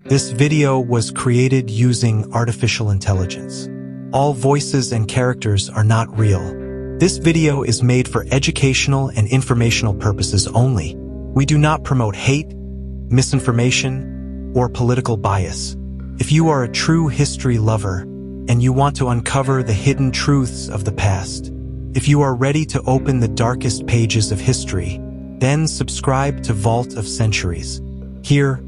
This video was created using artificial intelligence. All voices and characters are not real. This video is made for educational and informational purposes only. We do not promote hate, misinformation, or political bias. If you are a true history lover and you want to uncover the hidden truths of the past, if you are ready to open the darkest pages of history, then subscribe to Vault of Centuries. Here,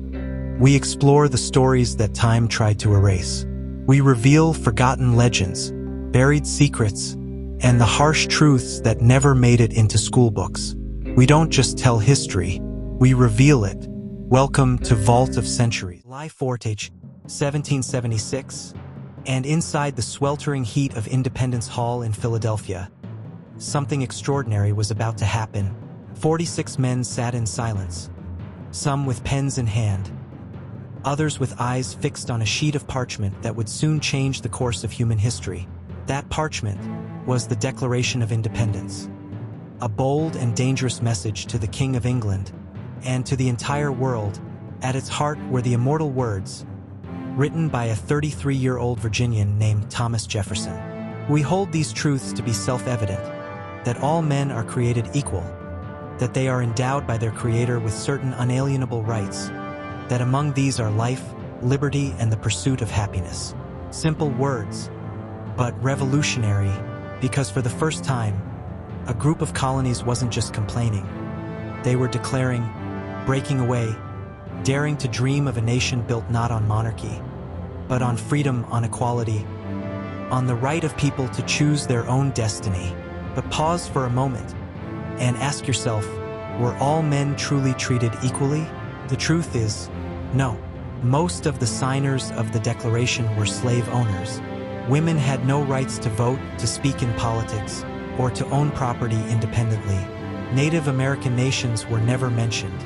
we explore the stories that time tried to erase. We reveal forgotten legends, buried secrets, and the harsh truths that never made it into school books. We don't just tell history, we reveal it. Welcome to Vault of Centuries. July 4th, 1776, and inside the sweltering heat of Independence Hall in Philadelphia, something extraordinary was about to happen. 46 men sat in silence, some with pens in hand, others with eyes fixed on a sheet of parchment that would soon change the course of human history. That parchment was the Declaration of Independence, a bold and dangerous message to the King of England and to the entire world. At its heart were the immortal words, written by a 33-year-old Virginian named Thomas Jefferson. We hold these truths to be self-evident, that all men are created equal, that they are endowed by their Creator with certain unalienable rights, that among these are life, liberty, and the pursuit of happiness. Simple words, but revolutionary, because for the first time, a group of colonies wasn't just complaining. They were declaring, breaking away, daring to dream of a nation built not on monarchy, but on freedom, on equality, on the right of people to choose their own destiny. But pause for a moment and ask yourself, were all men truly treated equally? The truth is, no. Most of the signers of the Declaration were slave owners. Women had no rights to vote, to speak in politics, or to own property independently. Native American nations were never mentioned,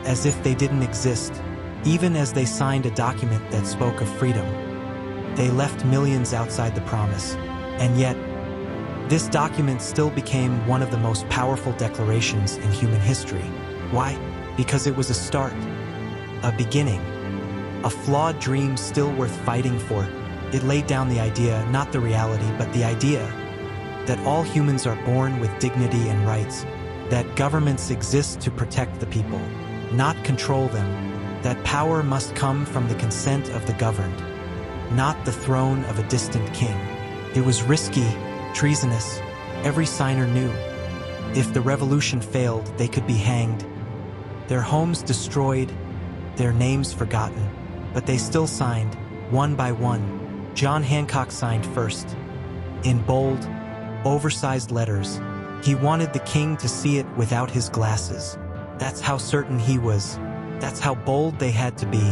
as if they didn't exist, even as they signed a document that spoke of freedom. They left millions outside the promise, and yet, this document still became one of the most powerful declarations in human history. Why? Because it was a start, a beginning, a flawed dream still worth fighting for. It laid down the idea, not the reality, but the idea that all humans are born with dignity and rights, that governments exist to protect the people, not control them, that power must come from the consent of the governed, not the throne of a distant king. It was risky, treasonous. Every signer knew if the revolution failed, they could be hanged, their homes destroyed, their names forgotten. But they still signed, one by one. John Hancock signed first. In bold, oversized letters, he wanted the king to see it without his glasses. That's how certain he was. That's how bold they had to be,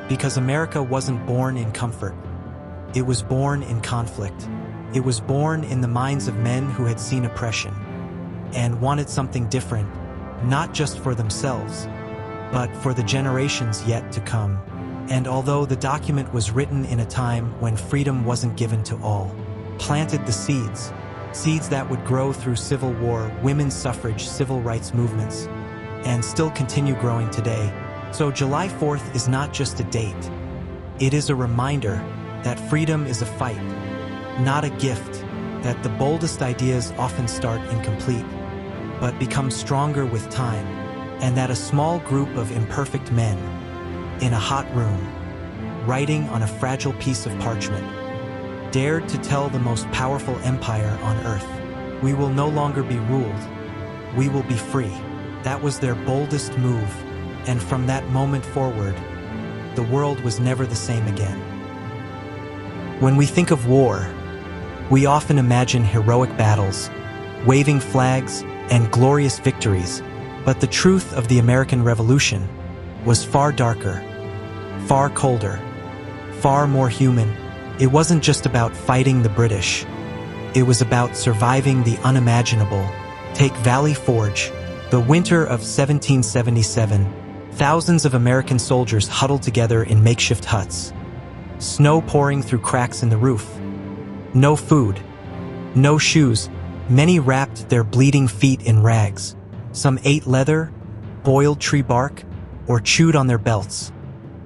because America wasn't born in comfort. It was born in conflict. It was born in the minds of men who had seen oppression and wanted something different, not just for themselves, but for the generations yet to come. And although the document was written in a time when freedom wasn't given to all, planted the seeds that would grow through civil war, women's suffrage, civil rights movements, and still continue growing today. So July 4th is not just a date. It is a reminder that freedom is a fight, not a gift, that the boldest ideas often start incomplete, but become stronger with time, and that a small group of imperfect men in a hot room, writing on a fragile piece of parchment, dared to tell the most powerful empire on earth, we will no longer be ruled, we will be free. That was their boldest move, and from that moment forward, the world was never the same again. When we think of war, we often imagine heroic battles, waving flags, and glorious victories, but the truth of the American Revolution was far darker, far colder, far more human. It wasn't just about fighting the British. It was about surviving the unimaginable. Take Valley Forge, the winter of 1777. Thousands of American soldiers huddled together in makeshift huts, snow pouring through cracks in the roof. No food, no shoes. Many wrapped their bleeding feet in rags. Some ate leather, boiled tree bark, or chewed on their belts.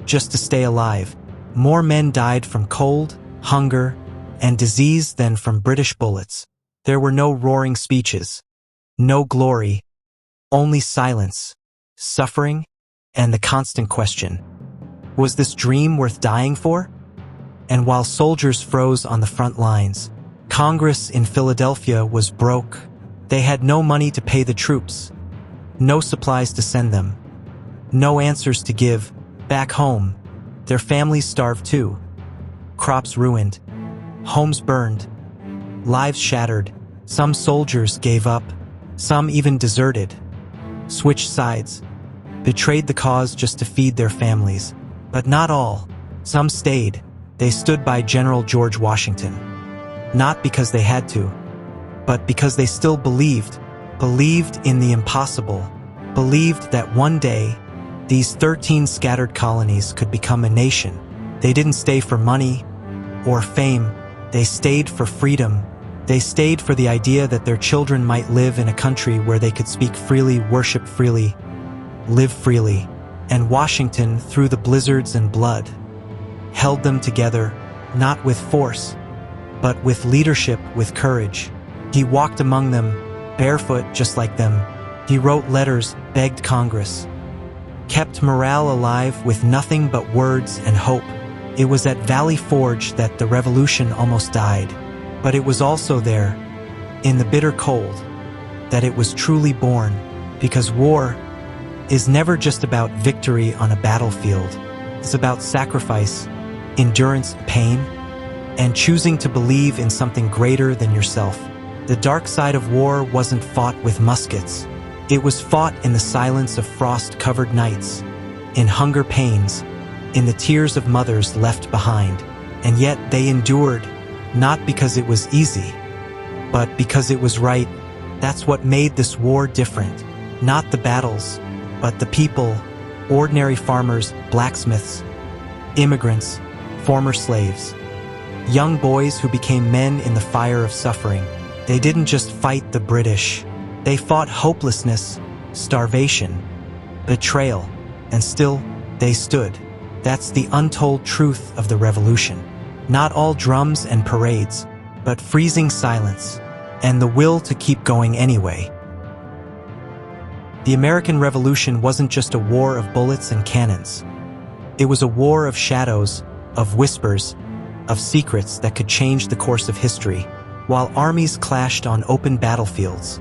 just to stay alive. More men died from cold, hunger, and disease than from British bullets. There were no roaring speeches, no glory, only silence, suffering, and the constant question, was this dream worth dying for? And while soldiers froze on the front lines, Congress in Philadelphia was broke. They had no money to pay the troops, no supplies to send them, no answers to give. Back home, their families starved too. Crops ruined, homes burned, lives shattered. Some soldiers gave up, some even deserted, switched sides, betrayed the cause just to feed their families. But not all. Some stayed. They stood by General George Washington. Not because they had to, but because they still believed in the impossible, believed that one day these 13 scattered colonies could become a nation. They didn't stay for money or fame. They stayed for freedom. They stayed for the idea that their children might live in a country where they could speak freely, worship freely, live freely. And Washington, through the blizzards and blood, held them together, not with force, but with leadership, with courage. He walked among them, barefoot just like them. He wrote letters, begged Congress, kept morale alive with nothing but words and hope. It was at Valley Forge that the revolution almost died, but it was also there, in the bitter cold, that it was truly born, because war is never just about victory on a battlefield. It's about sacrifice, endurance, pain, and choosing to believe in something greater than yourself. The dark side of war wasn't fought with muskets. It was fought in the silence of frost-covered nights, in hunger pains, in the tears of mothers left behind. And yet they endured, not because it was easy, but because it was right. That's what made this war different. Not the battles, but the people, ordinary farmers, blacksmiths, immigrants, former slaves, young boys who became men in the fire of suffering. They didn't just fight the British. They fought hopelessness, starvation, betrayal, and still they stood. That's the untold truth of the revolution. Not all drums and parades, but freezing silence, and the will to keep going anyway. The American Revolution wasn't just a war of bullets and cannons. It was a war of shadows, of whispers, of secrets that could change the course of history. While armies clashed on open battlefields,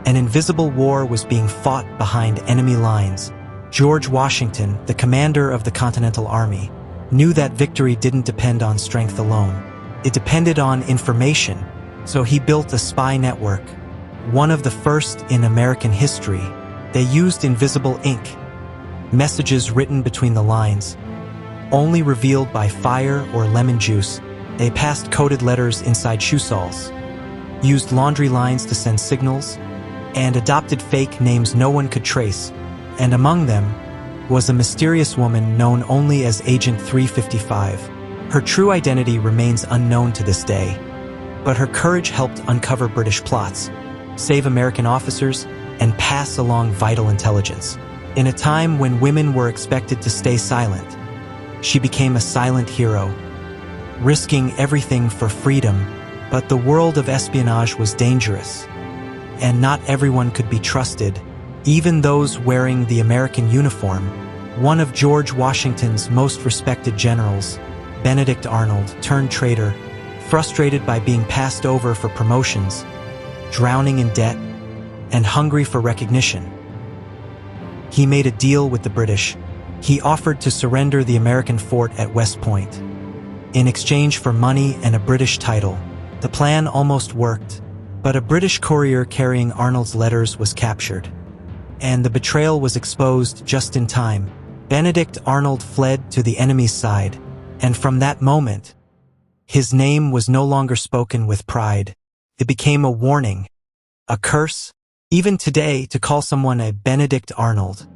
an invisible war was being fought behind enemy lines. George Washington, the commander of the Continental Army, knew that victory didn't depend on strength alone. It depended on information, so he built a spy network, one of the first in American history. They used invisible ink, messages written between the lines, only revealed by fire or lemon juice. They passed coded letters inside shoe soles, used laundry lines to send signals, and adopted fake names no one could trace. And among them was a mysterious woman known only as Agent 355. Her true identity remains unknown to this day, but her courage helped uncover British plots, save American officers, and pass along vital intelligence. In a time when women were expected to stay silent, she became a silent hero, risking everything for freedom. But the world of espionage was dangerous, and not everyone could be trusted, even those wearing the American uniform. One of George Washington's most respected generals, Benedict Arnold, turned traitor, frustrated by being passed over for promotions, drowning in debt, and hungry for recognition. He made a deal with the British. He offered to surrender the American fort at West Point in exchange for money and a British title. The plan almost worked, but a British courier carrying Arnold's letters was captured, and the betrayal was exposed just in time. Benedict Arnold fled to the enemy's side, and from that moment, his name was no longer spoken with pride. It became a warning, a curse. Even today, to call someone a Benedict Arnold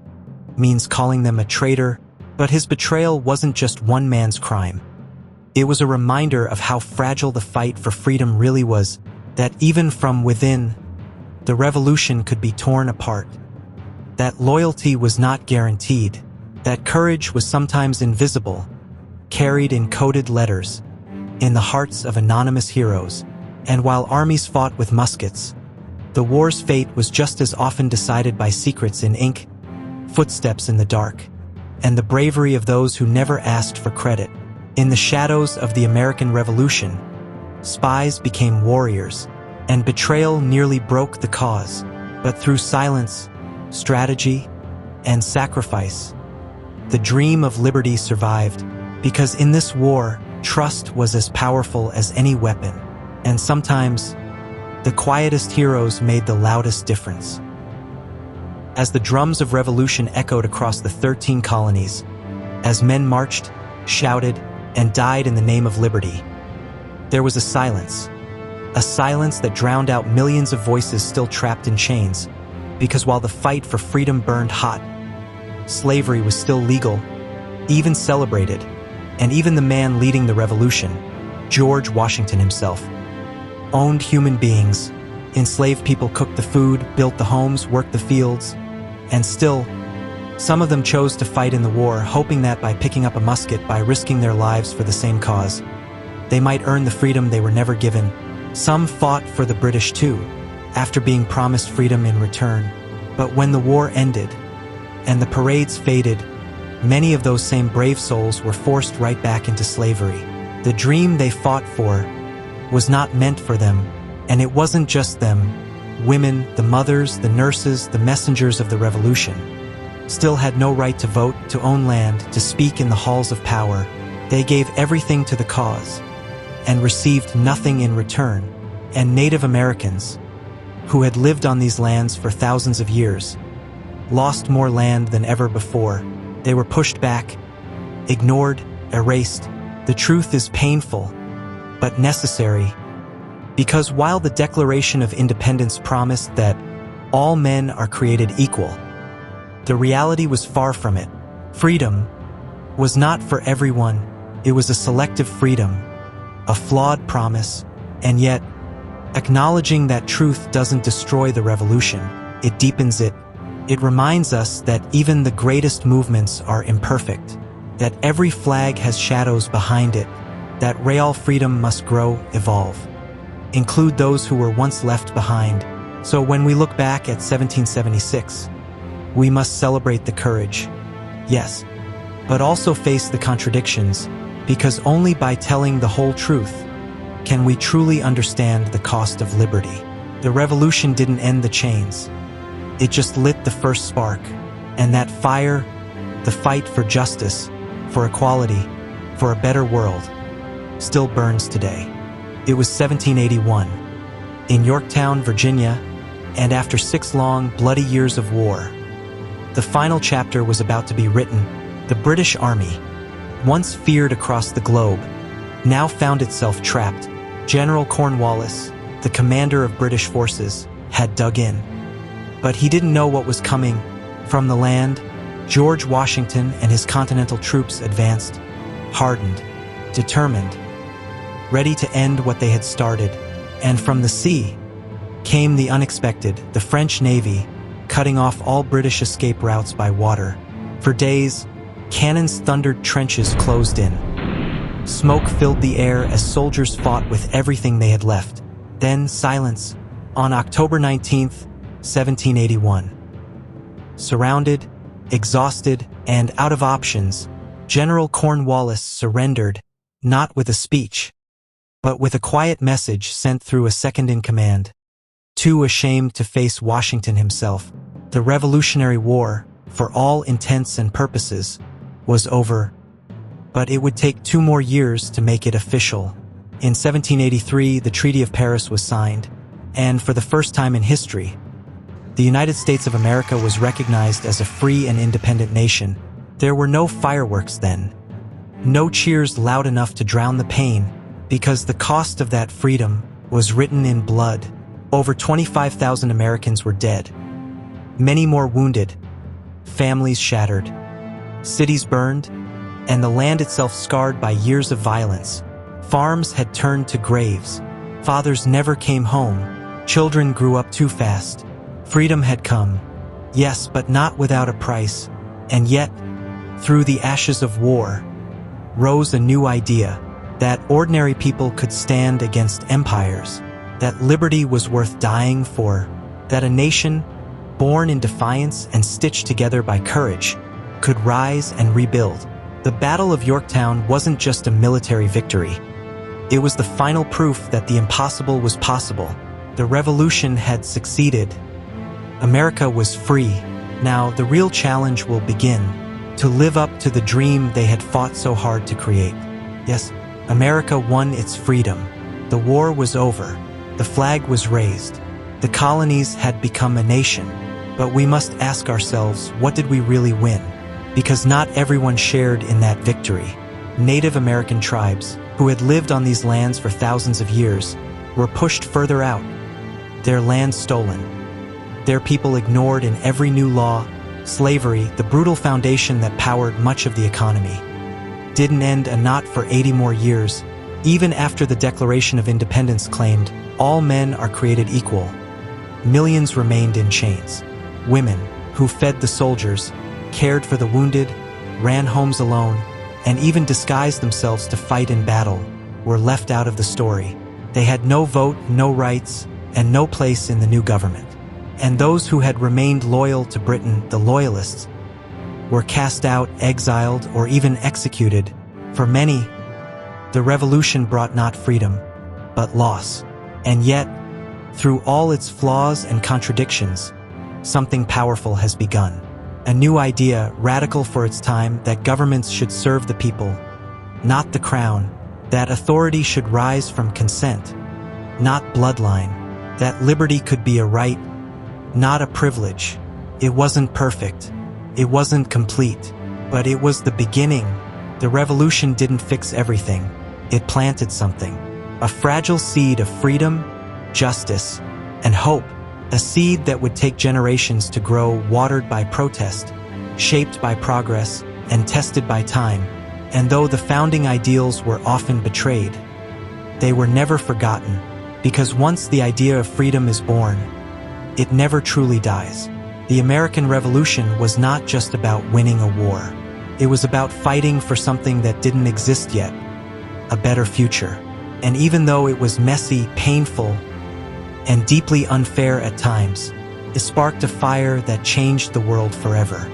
means calling them a traitor, but his betrayal wasn't just one man's crime. It was a reminder of how fragile the fight for freedom really was, that even from within, the revolution could be torn apart, that loyalty was not guaranteed, That courage was sometimes invisible, carried in coded letters, in the hearts of anonymous heroes, and while armies fought with muskets, the war's fate was just as often decided by secrets in ink, footsteps in the dark, and the bravery of those who never asked for credit. In the shadows of the American Revolution, spies became warriors, and betrayal nearly broke the cause. But through silence, strategy, and sacrifice, the dream of liberty survived, because in this war, trust was as powerful as any weapon, and sometimes, the quietest heroes made the loudest difference. As the drums of revolution echoed across the 13 colonies, as men marched, shouted, and died in the name of liberty, there was a silence that drowned out millions of voices still trapped in chains, because while the fight for freedom burned hot, slavery was still legal, even celebrated, and even the man leading the revolution, George Washington himself, owned human beings. Enslaved people cooked the food, built the homes, worked the fields, and still, some of them chose to fight in the war, hoping that by picking up a musket, by risking their lives for the same cause, they might earn the freedom they were never given. Some fought for the British too, after being promised freedom in return. But when the war ended, and the parades faded, many of those same brave souls were forced right back into slavery. The dream they fought for was not meant for them, and it wasn't just them. Women, the mothers, the nurses, the messengers of the revolution, still had no right to vote, to own land, to speak in the halls of power. They gave everything to the cause, and received nothing in return. And Native Americans, who had lived on these lands for thousands of years, lost more land than ever before. They were pushed back, ignored, erased. The truth is painful, but necessary, because while the Declaration of Independence promised that all men are created equal, the reality was far from it. Freedom was not for everyone. It was a selective freedom, a flawed promise, and yet, acknowledging that truth doesn't destroy the revolution, it deepens it. It reminds us that even the greatest movements are imperfect, that every flag has shadows behind it, that real freedom must grow, evolve, include those who were once left behind. So when we look back at 1776, we must celebrate the courage, yes, but also face the contradictions, because only by telling the whole truth can we truly understand the cost of liberty. The revolution didn't end the chains. It just lit the first spark, and that fire, the fight for justice, for equality, for a better world, still burns today. It was 1781, in Yorktown, Virginia, and after 6 long, bloody years of war, the final chapter was about to be written. The British Army, once feared across the globe, now found itself trapped. General Cornwallis, the commander of British forces, had dug in. But he didn't know what was coming. From the land, George Washington and his continental troops advanced, hardened, determined, ready to end what they had started. And from the sea came the unexpected, the French Navy, cutting off all British escape routes by water. For days, cannons thundered, trenches closed in. Smoke filled the air as soldiers fought with everything they had left. Then silence, on October 19th, 1781. Surrounded, exhausted, and out of options, General Cornwallis surrendered, not with a speech, but with a quiet message sent through a second-in-command. Too ashamed to face Washington himself, the Revolutionary War, for all intents and purposes, was over. But it would take 2 more years to make it official. In 1783, the Treaty of Paris was signed, and for the first time in history, the United States of America was recognized as a free and independent nation. There were no fireworks then, no cheers loud enough to drown the pain, because the cost of that freedom was written in blood. Over 25,000 Americans were dead, many more wounded, families shattered, cities burned, and the land itself scarred by years of violence. Farms had turned to graves. Fathers never came home. Children grew up too fast. Freedom had come, yes, but not without a price. And yet, Through the ashes of war rose a new idea, that ordinary people could stand against empires, that liberty was worth dying for, that a nation, born in defiance and stitched together by courage, could rise and rebuild. The Battle of Yorktown wasn't just a military victory. It was the final proof that the impossible was possible. The revolution had succeeded. America was free. Now the real challenge will begin, to live up to the dream they had fought so hard to create. Yes, America won its freedom. The war was over. The flag was raised. The colonies had become a nation. But we must ask ourselves, what did we really win? Because not everyone shared in that victory. Native American tribes, who had lived on these lands for thousands of years, were pushed further out, their land stolen, their people ignored in every new law. Slavery, the brutal foundation that powered much of the economy, didn't end not for 80 more years. Even after the Declaration of Independence claimed, all men are created equal, millions remained in chains. Women, who fed the soldiers, cared for the wounded, ran homes alone, and even disguised themselves to fight in battle, were left out of the story. They had no vote, no rights, and no place in the new government. And those who had remained loyal to Britain, the Loyalists, were cast out, exiled, or even executed. For many, the revolution brought not freedom, but loss. And yet, through all its flaws and contradictions, something powerful has begun. A new idea, radical for its time, that governments should serve the people, not the crown, that authority should rise from consent, not bloodline, that liberty could be a right, not a privilege. It wasn't perfect. It wasn't complete. But it was the beginning. The revolution didn't fix everything. It planted something. A fragile seed of freedom, justice, and hope. A seed that would take generations to grow, watered by protest, shaped by progress, and tested by time. And though the founding ideals were often betrayed, they were never forgotten, because once the idea of freedom is born, it never truly dies. The American Revolution was not just about winning a war. It was about fighting for something that didn't exist yet, a better future. And even though it was messy, painful, and deeply unfair at times, it sparked a fire that changed the world forever.